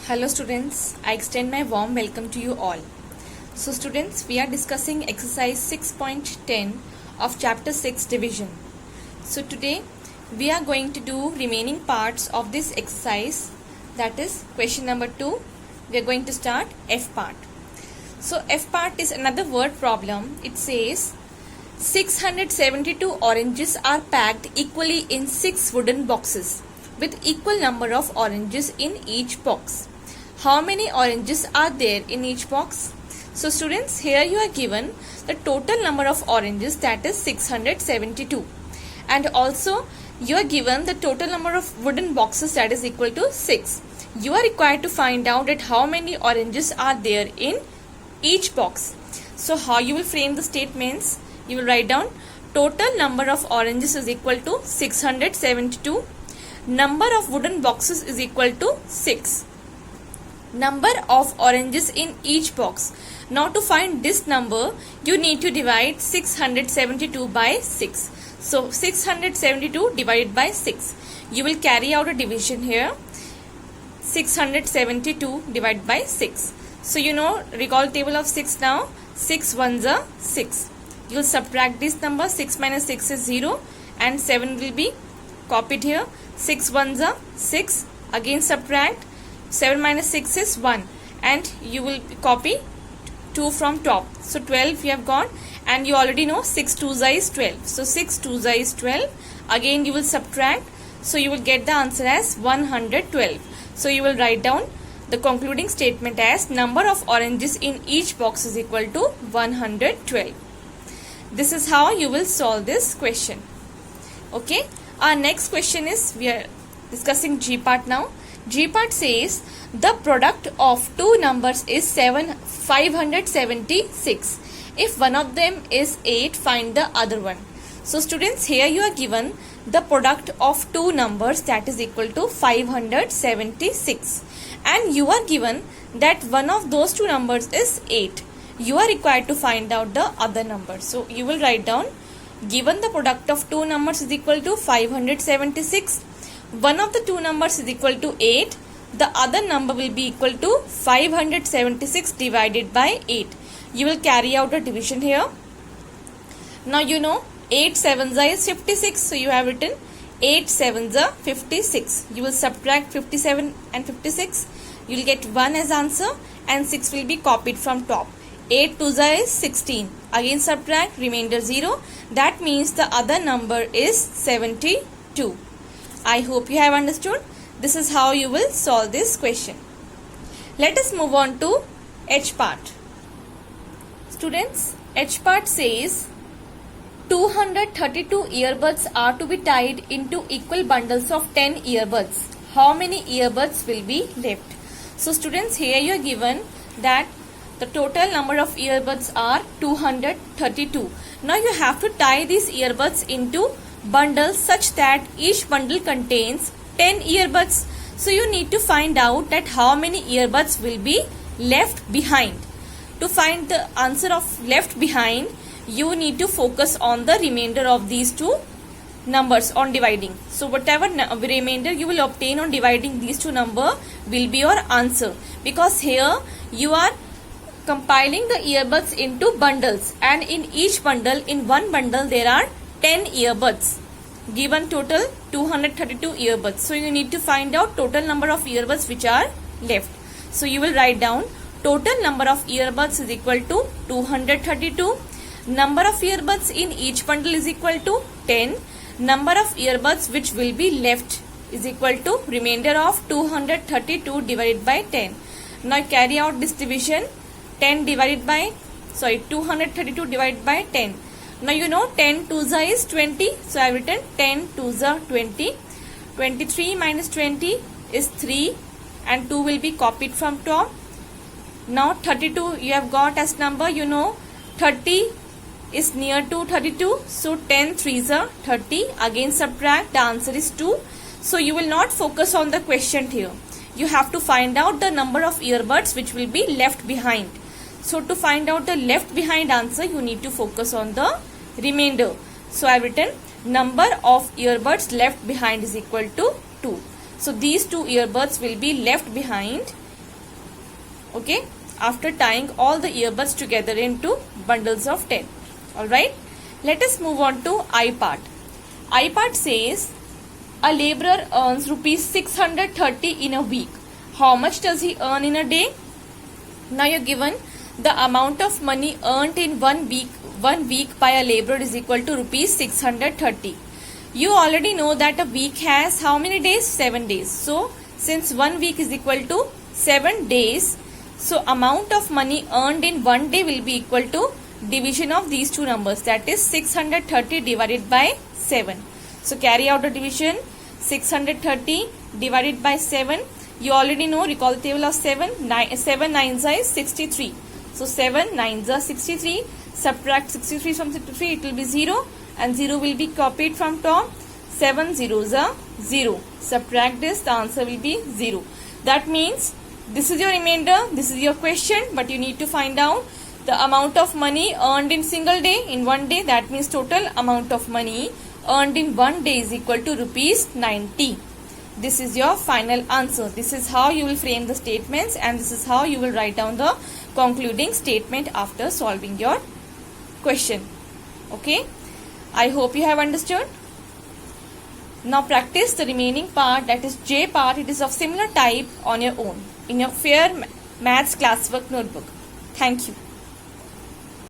Hello students, I extend my warm welcome to you all. So students, we are discussing exercise 6.10 of chapter 6 division. So today we are going to do remaining parts of this exercise, that is question number 2. We are going to start F part. So F part is another word problem. It says 672 oranges are packed equally in 6 wooden boxes with equal number of oranges in each box. How many oranges are there in each box? So students, here you are given the total number of oranges, that is 672, and also you are given the total number of wooden boxes, that is equal to 6. You are required to find out that how many oranges are there in each box. So how you will frame the statements? You will write down total number of oranges is equal to 672. Number of wooden boxes is equal to 6. Number of oranges in each box. Now to find this number, you need to divide 672 by 6. So 672 divided by 6. You will carry out a division here. 672 divided by 6. So you know, recall table of 6 now. 6 ones are 6. You will subtract this number. 6 minus 6 is 0 and 7 will be copied here. 6 ones are 6. Again subtract. 7 minus 6 is 1 and you will copy 2 from top. So 12 you have got, and you already know 6 twos is 12. So 6 twos is 12. Again you will subtract. So you will get the answer as 112. So you will write down the concluding statement as number of oranges in each box is equal to 112. This is how you will solve this question. Okay. Our next question is, we are discussing G part now. G part says the product of two numbers is 576. If one of them is 8, find the other one. So students, here you are given the product of two numbers, that is equal to 576, and you are given that one of those two numbers is 8. You are required to find out the other number. So you will write down, given the product of two numbers is equal to 576. One of the two numbers is equal to 8. The other number will be equal to 576 divided by 8. You will carry out a division here. Now you know 8 sevens is 56. So you have written 8 sevens are 56. You will subtract 57 and 56. You will get 1 as answer and 6 will be copied from top. 8 twos is 16. Again subtract, remainder 0. That means the other number is 72. I hope you have understood. This is how you will solve this question. Let us move on to H part. Students, H part says 232 earbuds are to be tied into equal bundles of 10 earbuds. How many earbuds will be left? So students, here you are given that the total number of earbuds are 232. Now you have to tie these earbuds into bundles such that each bundle contains 10 earbuds. So you need to find out that how many earbuds will be left behind. To find the answer of left behind, you need to focus on the remainder of these two numbers on dividing. So whatever remainder you will obtain on dividing these two numbers will be your answer, because here you are compiling the earbuds into bundles, and in each bundle, in one bundle there are 10 earbuds. Given total 232 earbuds. So you need to find out total number of earbuds which are left. So you will write down total number of earbuds is equal to 232. Number of earbuds in each bundle is equal to 10. Number of earbuds which will be left is equal to remainder of 232 divided by 10. Now carry out this division. 232 divided by 10. Now you know 10 twos is 20. So I have written 10 twos are 20. 23 minus 20 is 3 and 2 will be copied from top. Now 32 you have got as number. You know 30 is near to 32. So 10 threes are 30. Again subtract. The answer is 2. So you will not focus on the question here. You have to find out the number of earbuds which will be left behind. So to find out the left behind answer, you need to focus on the remainder. So I have written number of earbuds left behind is equal to 2. So these two earbuds will be left behind Okay, after tying all the earbuds together into bundles of 10. Alright, let us move on to I part. I part says a laborer earns rupees 630 in a week. How much does he earn in a day? Now you're given the amount of money earned in 1 week by a laborer is equal to rupees 630. You already know that a week has how many days? 7 days. So since 1 week is equal to 7 days, so amount of money earned in 1 day will be equal to division of these two numbers, that is 630 divided by 7. So carry out the division. 630 divided by 7. You already know, recall the table of 7. 7 nines is 63. So 7 nines are 63. Subtract 63 from 63, it will be 0, and 0 will be copied from top. 7 zeros are 0. Subtract this, the answer will be 0. That means this is your remainder, this is your question, but you need to find out the amount of money earned in single day, in 1 day. That means total amount of money earned in 1 day is equal to rupees 90. This is your final answer. This is how you will frame the statements, and this is how you will write down the concluding statement after solving your question. Okay, I hope you have understood. Now practice the remaining part, that is J part. It is of similar type on your own in your Fair Maths classwork notebook. Thank you.